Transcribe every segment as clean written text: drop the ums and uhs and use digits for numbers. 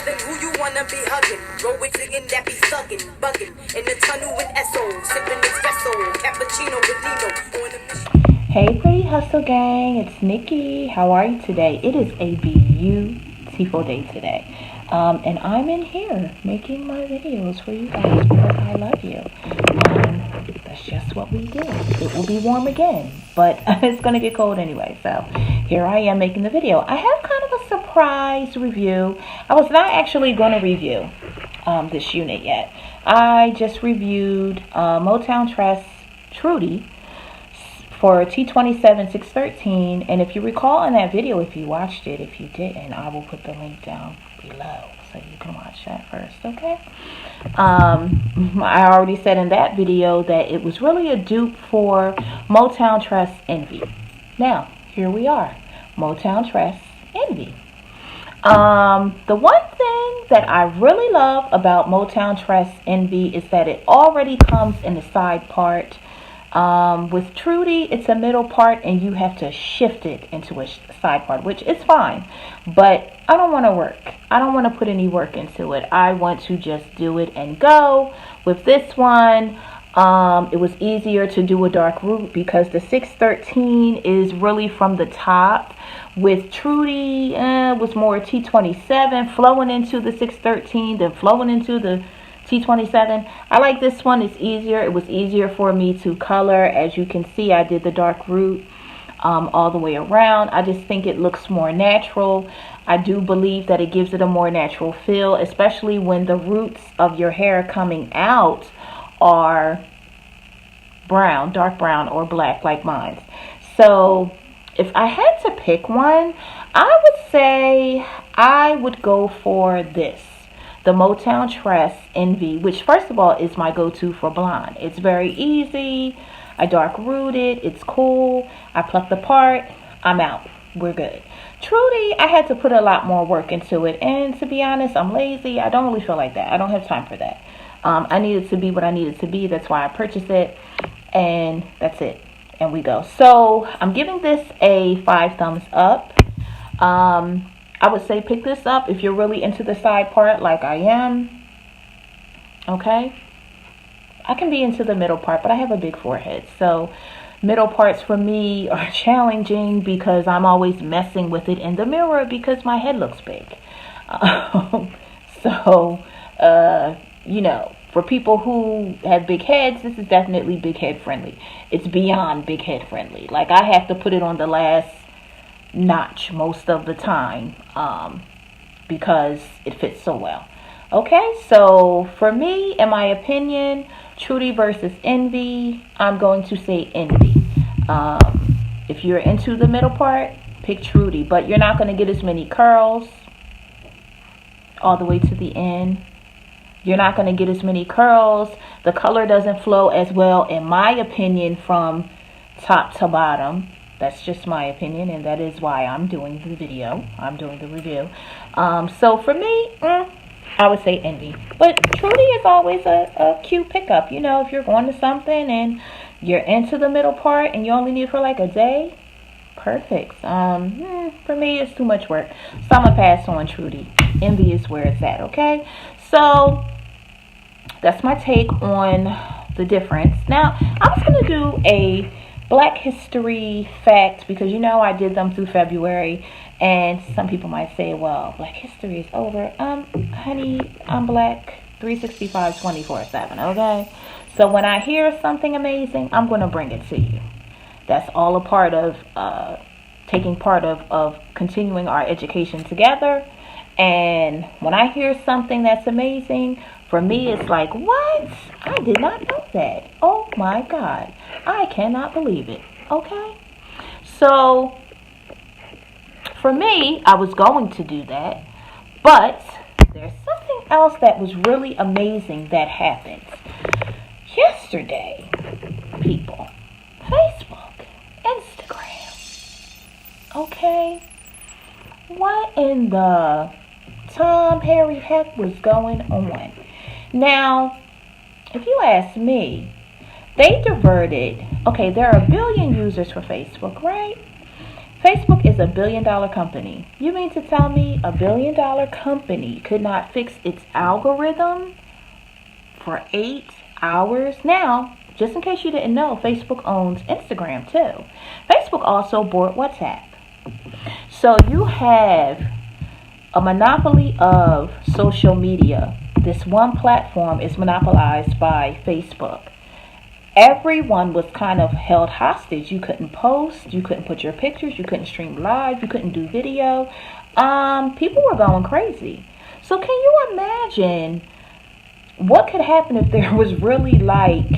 loving, who you wanna be hugging? Roll with chicken that be sucking, bugging. In the tunnel with SO, sipping espresso, cappuccino with Nino on the mission. Hey pretty hustle gang, it's Nikki. How are you today? It is a beautiful day today. And I'm in here making my videos for you guys because I love you. That's just what we do. It will be warm again, but it's going to get cold anyway. So here I am making the video. I have kind of a surprise review. I was not actually going to review this unit yet. I just reviewed MOTOWN Tress Trudy for T27 613. And if you recall in that video, if you watched it, if you didn't, I will put the link down below so you can watch that first, okay? I already said in that video that it was really a dupe for MOTOWN Tress Envy. Now, here we are, MOTOWN Tress Envy. The one thing that I really love about MOTOWN Tress Envy is that it already comes in the side part. With Trudy, it's a middle part and you have to shift it into a side part, which is fine, but I don't want to work. I don't want to put any work into it. I want to just do it and go. With this one, it was easier to do a dark root because the 613 is really from the top. With Trudy, was more T27 flowing into the 613 than flowing into the T27. I like this one. It's easier. It was easier for me to color. As you can see, I did the dark root all the way around. I just think it looks more natural. I do believe that it gives it a more natural feel, especially when the roots of your hair coming out are brown, dark brown or black like mine. So if I had to pick one, I would say I would go for this. The MOTOWN Tress Envy, which first of all is my go-to for blonde. It's very easy. I dark root it. It's cool. I pluck the part. I'm out. We're good. Trudy, I had to put a lot more work into it. And to be honest, I'm lazy. I don't really feel like that. I don't have time for that. I need it to be what I need it to be. That's why I purchased it. And that's it. And we go. So I'm giving this a 5 thumbs up. I would say pick this up if you're really into the side part like I am. Okay. I can be into the middle part, but I have a big forehead. So middle parts for me are challenging because I'm always messing with it in the mirror because my head looks big. You know, for people who have big heads, this is definitely big head friendly. It's beyond big head friendly. Like I have to put it on the last notch most of the time because it fits so well. Okay, so for me, in my opinion, Trudy versus Envy, I'm going to say Envy. If you're into the middle part, pick Trudy, but you're not going to get as many curls all the way to the end. You're not going to get as many curls. The color doesn't flow as well, in my opinion, from top to bottom. That's just my opinion, and that is why I'm doing the video. I'm doing the review. So for me, I would say Envy. But Trudy is always a cute pickup. You know, if you're going to something and you're into the middle part and you only need for like a day, perfect. For me, it's too much work. So I'm going to pass on Trudy. Envy is where it's at, okay? So that's my take on the difference. Now, I was going to do a Black History fact because you know I did them through February, and some people might say, well, Black History is over. Honey, I'm black 365 24/7, okay? So when I hear something amazing, I'm going to bring it to you. That's all a part of taking part of continuing our education together. And when I hear something that's amazing, for me, it's like, what? I did not know that. Oh my God. I cannot believe it. Okay? So, for me, I was going to do that. But there's something else that was really amazing that happened. Yesterday, people. Facebook. Instagram. Okay? What in the Tom, Harry, heck was going on? Now, if you ask me, they diverted, okay, there are 1 billion users for Facebook, right? Facebook is $1 billion company. You mean to tell me $1 billion company could not fix its algorithm for 8 hours? Now, just in case you didn't know, Facebook owns Instagram too. Facebook also bought WhatsApp. So you have a monopoly of social media. This one platform is monopolized by Facebook. Everyone was kind of held hostage. You couldn't post, you couldn't put your pictures, you couldn't stream live, you couldn't do video. People were going crazy. So can you imagine what could happen if there was really like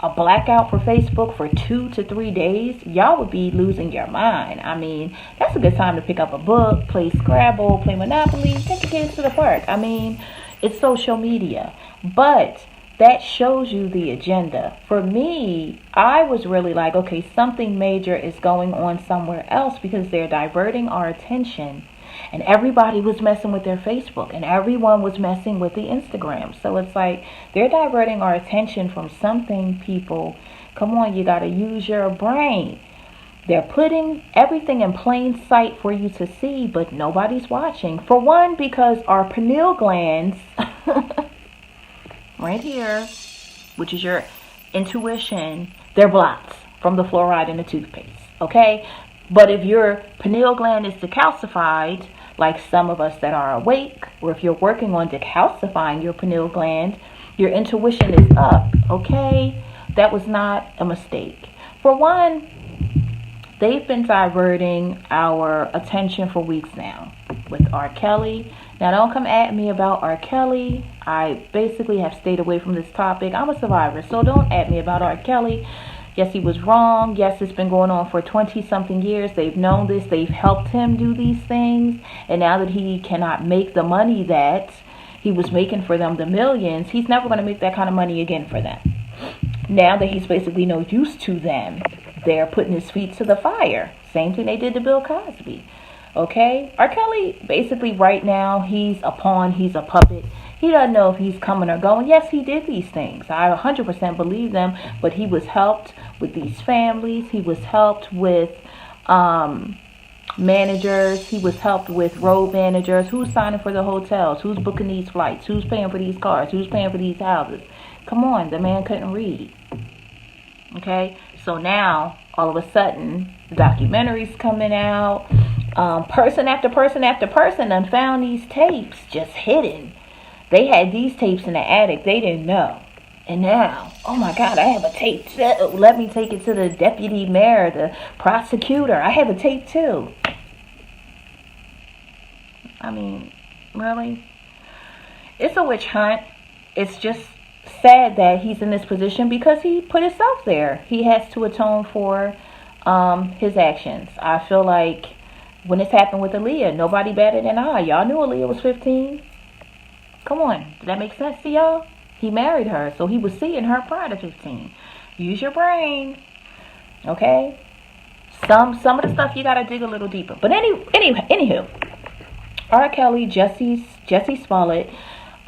a blackout for Facebook for 2 to 3 days? Y'all would be losing your mind. I mean, that's a good time to pick up a book, play Scrabble, play Monopoly, take the kids to the park. I mean, it's social media. But that shows you the agenda. For me, I was really like, okay, something major is going on somewhere else because they're diverting our attention. And everybody was messing with their Facebook and everyone was messing with the Instagram. So it's like they're diverting our attention from something, people. Come on, you got to use your brain. They're putting everything in plain sight for you to see, but nobody's watching. For one, because our pineal glands right here, which is your intuition, they're blocked from the fluoride in the toothpaste, okay? But if your pineal gland is decalcified, like some of us that are awake, or if you're working on decalcifying your pineal gland, your intuition is up, okay? That was not a mistake. For one, they've been diverting our attention for weeks now with R.Kelly. Now, don't come at me about R.Kelly. I basically have stayed away from this topic. I'm a survivor, so don't at me about R.Kelly. Yes, he was wrong. Yes, it's been going on for 20-something years. They've known this. They've helped him do these things. And now that he cannot make the money that he was making for them, the millions, he's never going to make that kind of money again for them. Now that he's basically no use to them, they're putting his feet to the fire. Same thing they did to Bill Cosby. Okay? R. Kelly, basically right now, he's a pawn. He's a puppet. He doesn't know if he's coming or going. Yes, he did these things. I 100% believe them. But he was helped with these families. He was helped with managers. He was helped with road managers. Who's signing for the hotels? Who's booking these flights? Who's paying for these cars? Who's paying for these houses? Come on, the man couldn't read. Okay? So now, all of a sudden, the documentary's coming out. Person after person after person done found these tapes just hidden. They had these tapes in the attic. They didn't know. And now, oh my God, I have a tape too. Let me take it to the deputy mayor, the prosecutor. I have a tape too. I mean, really? It's a witch hunt. It's just sad that he's in this position because he put himself there. He has to atone for his actions. I feel like when this happened with Aaliyah, nobody batted an eye. Y'all knew Aaliyah was 15. Come on. Does that make sense to y'all? He married her, so he was seeing her prior to 15. Use your brain. Okay? Some of the stuff you got to dig a little deeper. But anywho, R. Kelly, Jussie Smollett,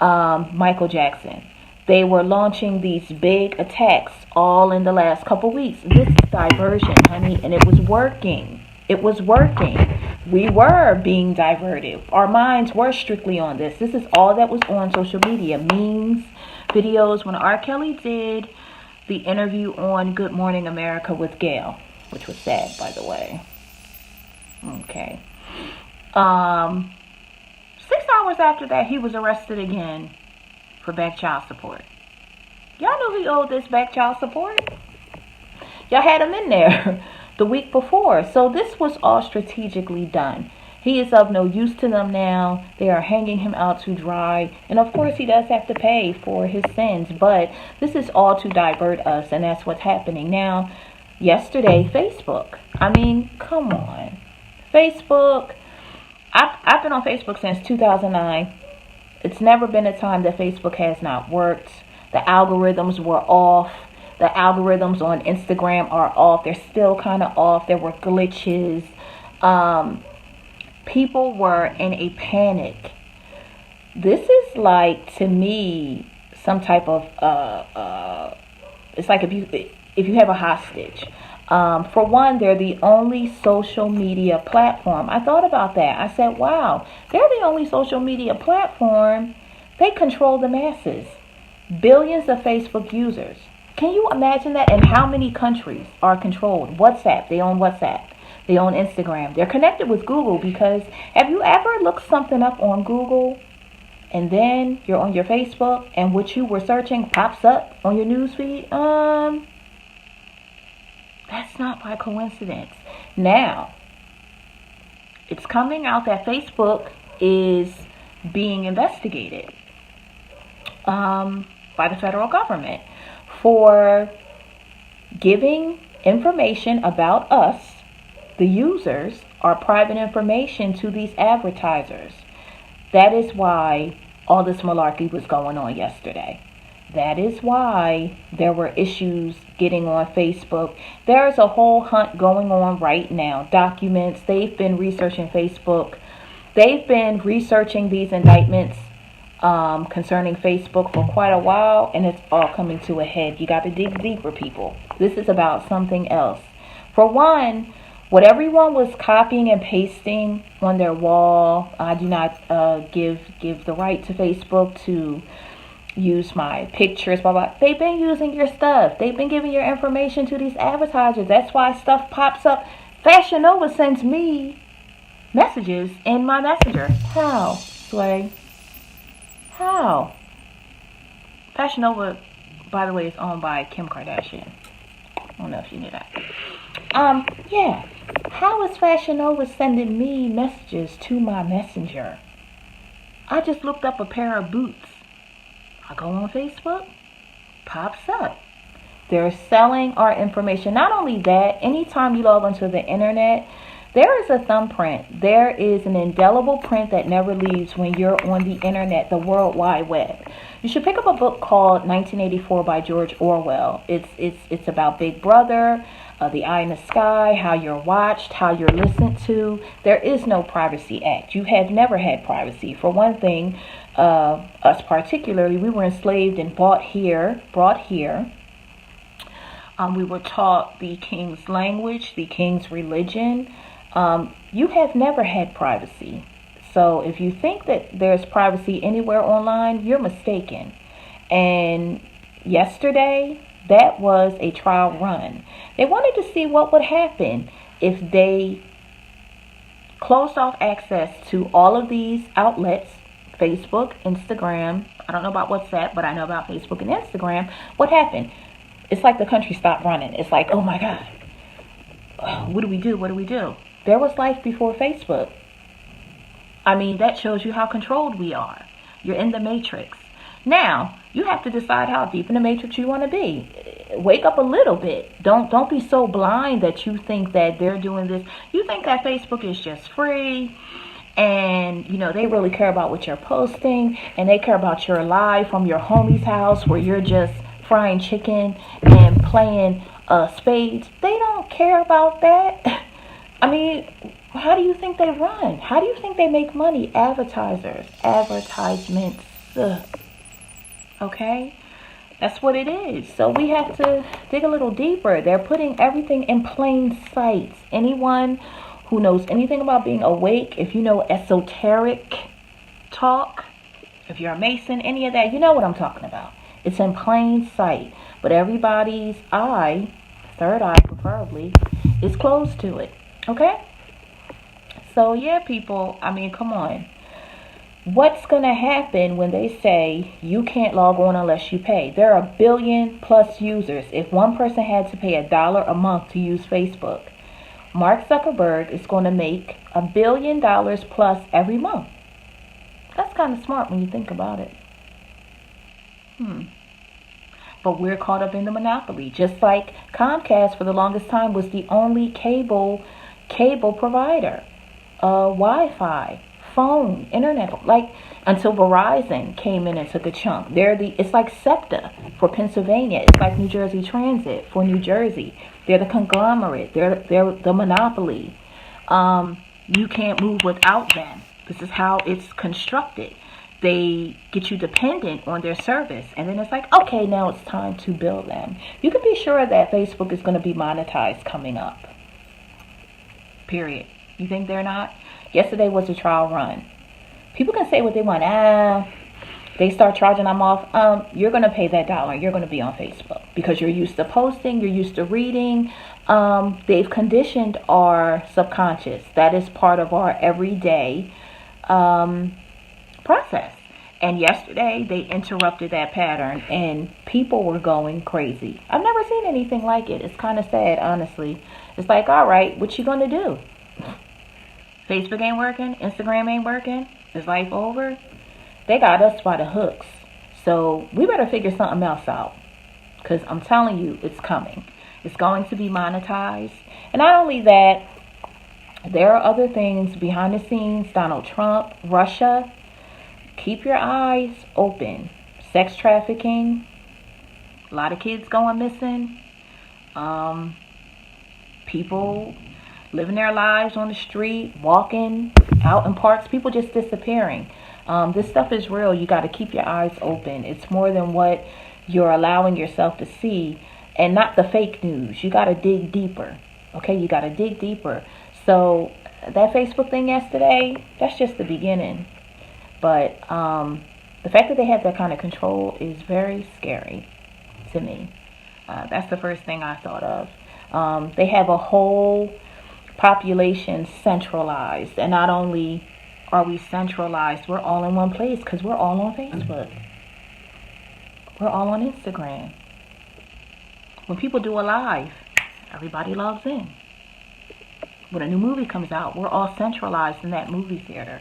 Michael Jackson. They were launching these big attacks all in the last couple weeks. This is diversion, honey, and it was working. It was working. We were being diverted. Our minds were strictly on this. This is all that was on social media. Memes, videos. When R. Kelly did the interview on Good Morning America with Gail, which was sad, by the way. Okay. 6 hours after that, he was arrested again for back child support. Y'all knew he owed this back child support. Y'all had him in there the week before. So this was all strategically done. He is of no use to them now. They are hanging him out to dry. And of course he does have to pay for his sins. But this is all to divert us. And that's what's happening now. Yesterday, Facebook. I mean, come on. Facebook. I've been on Facebook since 2009. It's never been a time that Facebook has not worked. The algorithms were off. The algorithms on Instagram are off. They're still kind of off. There were glitches. People were in a panic. This is like, to me, some type of, it's like if you have a hostage. For one, they're the only social media platform. I thought about that. I said, wow, they're the only social media platform. They control the masses. Billions of Facebook users. Can you imagine that? And how many countries are controlled? WhatsApp, they own WhatsApp. They own Instagram. They're connected with Google because have you ever looked something up on Google and then you're on your Facebook and what you were searching pops up on your newsfeed? That's not by coincidence. Now, it's coming out that Facebook is being investigated by the federal government for giving information about us, the users, our private information to these advertisers. That is why all this malarkey was going on yesterday. That is why there were issues getting on Facebook. There is a whole hunt going on right now. Documents. They've been researching Facebook. They've been researching these indictments concerning Facebook for quite a while, and it's all coming to a head. You got to dig deeper, people. This is about something else. For one, what everyone was copying and pasting on their wall, I do not give the right to Facebook to use my pictures, blah, blah. They've been using your stuff. They've been giving your information to these advertisers. That's why stuff pops up. Fashion Nova sends me messages in my messenger. How, Slay? How? Fashion Nova, by the way, is owned by Kim Kardashian. I don't know if you knew that. Yeah. How is Fashion Nova sending me messages to my messenger? I just looked up a pair of boots. I go on Facebook, pops up. They're selling our information. Not only that, anytime you log onto the internet, there is a thumbprint. There is an indelible print that never leaves when you're on the internet, the World Wide Web. You should pick up a book called 1984 by George Orwell. It's about Big Brother, the eye in the sky, how you're watched, how you're listened to. There is no Privacy Act. You have never had privacy. For one thing, us particularly, we were enslaved and brought here. We were taught the king's language, the king's religion. You have never had privacy. So if you think that there's privacy anywhere online, you're mistaken. And yesterday, that was a trial run. They wanted to see what would happen if they closed off access to all of these outlets, Facebook, Instagram. I don't know about WhatsApp, but I know about Facebook and Instagram. What happened? It's like the country stopped running. It's like, oh my God, what do we do? What do we do? There was life before Facebook. I mean, that shows you how controlled we are. You're in the matrix. Now, you have to decide how deep in the matrix you want to be. Wake up a little bit. Don't be so blind that you think that they're doing this. You think that Facebook is just free and, you know, they really care about what you're posting and they care about your live from your homie's house where you're just frying chicken and playing spades. They don't care about that. I mean, how do you think they run? How do you think they make money? Advertisers, advertisements. Ugh. Okay? That's what it is. So we have to dig a little deeper. They're putting everything in plain sight. Anyone who knows anything about being awake, if you know esoteric talk, if you're a Mason, any of that, you know what I'm talking about. It's in plain sight. But everybody's eye, third eye preferably, is closed to it. Okay? So yeah, people, I mean, come on. What's going to happen when they say you can't log on unless you pay? There are 1 billion plus users. If one person had to pay $1 a month to use Facebook, Mark Zuckerberg is going to make $1 billion plus every month. That's kind of smart when you think about it. But we're caught up in the monopoly. Just like Comcast for the longest time was the only cable provider. Wi-Fi, phone, internet, like until Verizon came in and took a chunk. It's like SEPTA for Pennsylvania. It's like New Jersey Transit for New Jersey. They're the conglomerate. They're the monopoly. You can't move without them. This is how it's constructed. they get you dependent on their service. And then it's like, okay, now it's time to bill them. You can be sure that Facebook is going to be monetized coming up. Period. You think they're not? Yesterday was a trial run. People can say what they want. They start charging them off. You're going to pay that dollar. You're going to be on Facebook because you're used to posting. You're used to reading. They've conditioned our subconscious. That is part of our everyday process. And yesterday they interrupted that pattern and people were going crazy. I've never seen anything like it. It's kind of sad, honestly. It's like, all right, what you going to do? Facebook ain't working. Instagram ain't working. Is life over? They got us by the hooks. So we better figure something else out. Because I'm telling you, it's coming. It's going to be monetized. And not only that, there are other things behind the scenes. Donald Trump, Russia. Keep your eyes open. Sex trafficking. A lot of kids going missing. People living their lives on the street, walking out in parks. People just disappearing. This stuff is real. You got to keep your eyes open. It's more than what you're allowing yourself to see, and not the fake news. You got to dig deeper. Okay, you got to dig deeper. So that Facebook thing yesterday, that's just the beginning. But the fact that they have that kind of control is very scary to me. That's the first thing I thought of. They have a whole population centralized, and not only are we centralized, we're all in one place because we're all on Facebook. We're all on Instagram. When people do a live, everybody logs in. When a new movie comes out, we're all centralized in that movie theater.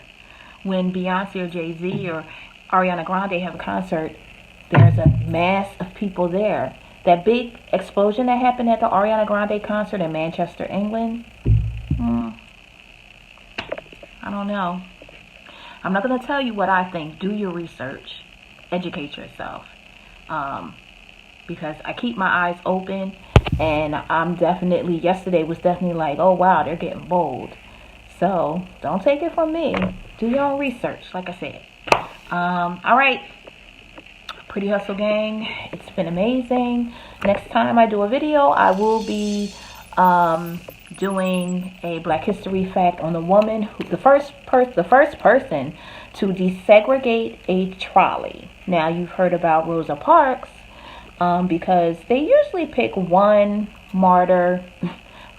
When Beyonce or Jay-Z or Ariana Grande have a concert, there's a mass of people there. That big explosion that happened at the Ariana Grande concert in Manchester, England, I don't know. I'm not going to tell you what I think. Do your research. Educate yourself. Because I keep my eyes open, and yesterday was definitely like, oh wow, they're getting bold. So don't take it from me. Do your own research, like I said. All right. Pretty Hustle Gang, it's been amazing. Next time I do a video, I will be doing a Black History fact on the woman who the first person to desegregate a trolley. Now you've heard about Rosa Parks because they usually pick one martyr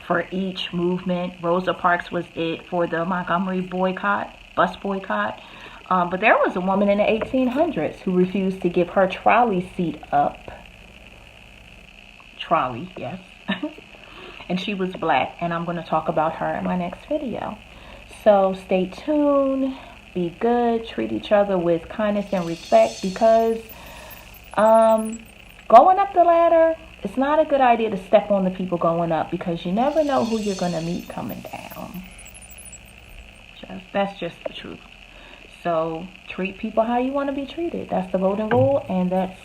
for each movement. Rosa Parks was it for the Montgomery bus boycott. But there was a woman in the 1800s who refused to give her trolley seat up. Trolley, yes. And she was black, and I'm going to talk about her in my next video. So stay tuned, be good, treat each other with kindness and respect, because going up the ladder, it's not a good idea to step on the people going up, because you never know who you're going to meet coming down. That's just the truth. So treat people how you want to be treated. That's the golden rule, and that's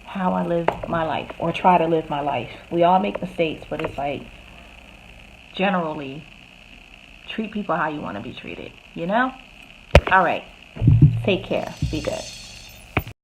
how I live my life, or try to live my life. We all make mistakes, but it's like, generally, treat people how you want to be treated, you know? All right. Take care. Be good.